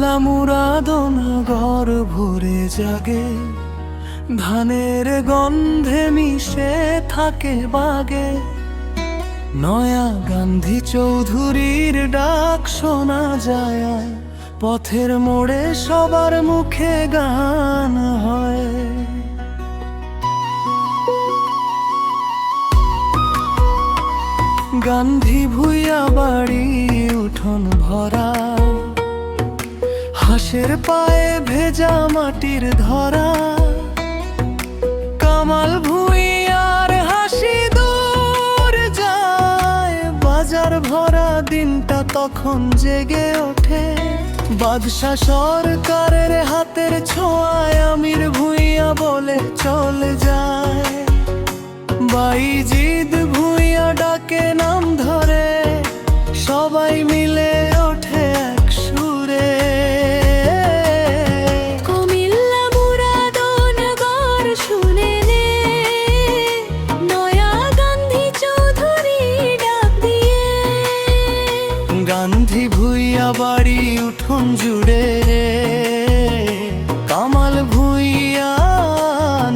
কুমিল্লা মুরাদনগর ভরে জাগে, ধানের গন্ধে মিশে থাকে বাগে। নয়া গান্ধী চৌধুরীর ডাক শোনা যায়, পথের মোড়ে সবার মুখে গান হয়। গান্ধী ভুইয়া বাড়ি উঠোন ভরা, হাঁসের পায়ে ভেজা মাটির ধরা। কামাল ভুইয়ার হাসি দূর যায়, বাজার ভরা দিনটা তখন জেগে ওঠে। বাদশা সরকারের হাতের ছোঁয়ায় আমির ভুইয়া বলে চলে যায়। বাইজিদ ভুইয়া ডাকে নাম ধরে, সবাই মিলে ওঠে এক সুরে। কুমিল্লা মুরাদনগর শুনে নে, নয়া গান্ধী চৌধুরী ডাক দিয়ে। গান্ধী ভুইয়া বাড়ি উঠোন জুড়ে, কামাল ভুইয়া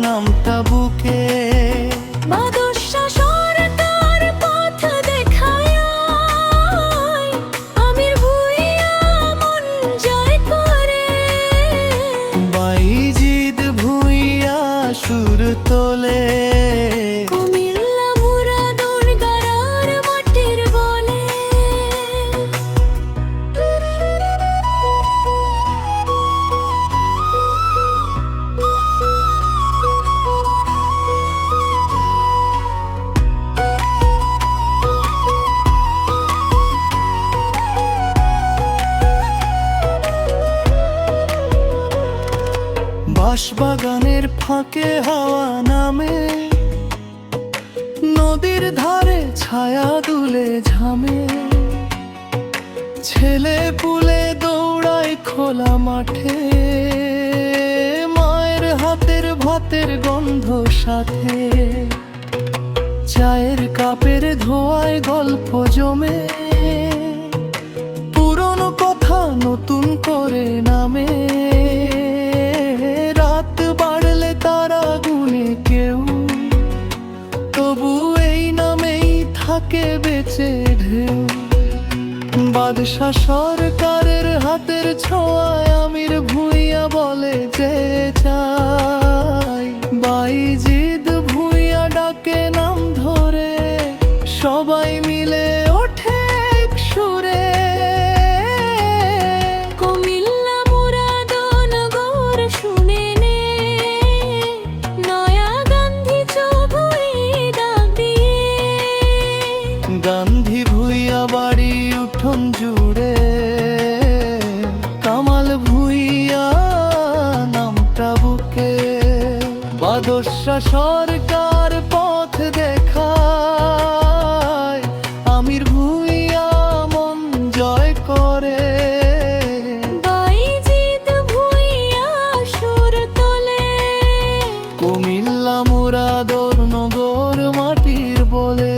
নামটা বুকে। বাদশা সরকার পথ দেখায়, আমির ভুইয়া মন জয় করে। বাইজিদ ভুইয়া সুর তোলে, কুমিল্লা মুরাদনগর মাটির বলে। বাঁশবাগানের ফাঁকে হাওয়া নামে, নদীর ধারে ছায়া দুলে ঝামে। ছেলে পুলে দৌড়ায় খোলা মাঠে, মায়ের হাতের ভাতের গন্ধ সাথে। চায়ের কাপের ধোঁয়ায় গল্প জমে, পুরনো কথা নতুন করে নামে। রাত বাড়লে তারা গুনে কেউ, তবু এই নামেই থাকে বেঁচে ঢেউ। বাদশা সরকারের হাতের ছোঁয়ায় আমির ভুইয়া বলে যে চাই। বাইজিদ ভুইয়া ডাকে নাম ধরে, সবাই মিলে ওঠে এক সুরে। কুমিল্লা মুরাদনগর শুনে নে, নয়া গান্ধী চৌধুরী ডাক দিয়ে। গান্ধী ভুইয়া বাড়ি উঠোন জুড়ে, কামাল ভুইয়া নামটা বুকে। বাদশা সরকার পথ দেখায়, আমির ভুইয়া মন জয় করে। বাইজিদ ভুইয়া সুর তোলে, কুমিল্লা মুরাদনগর মাটির বলে।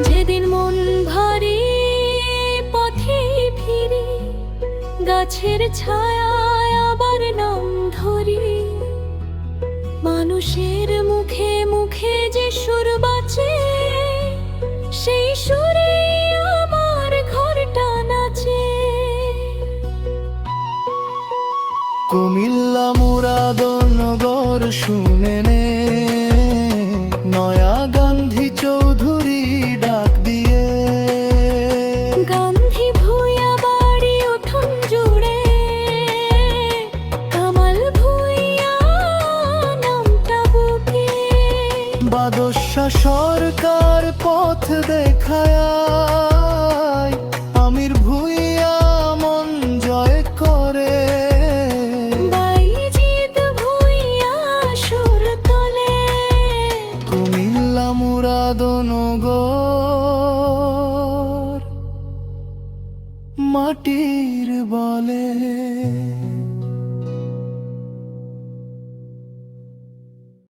যেদিন মন ভারী পথে ফিরি, গাছের ছায়ায় আবার নাম ধরি। মানুষের মুখে মুখে যে সুর বাজে, সেই সুরে আমার ঘরটা নাচে। কুমিল্লা মুরাদনগর শুনে নে, নয়া গান্ধী চৌধুরী ডাক দিয়ে। গান্ধী ভুইয়া বাড়ি উঠোন জুড়ে, কামাল ভুইয়া নামটা বুকে। বাদশা সরকার পথ দেখায়, আমির ভুইয়া মন জয় করে। বাইজিদ ভুইয়া সুর তোলে, কুমিল্লা মুরাদনগর মাটির বলে।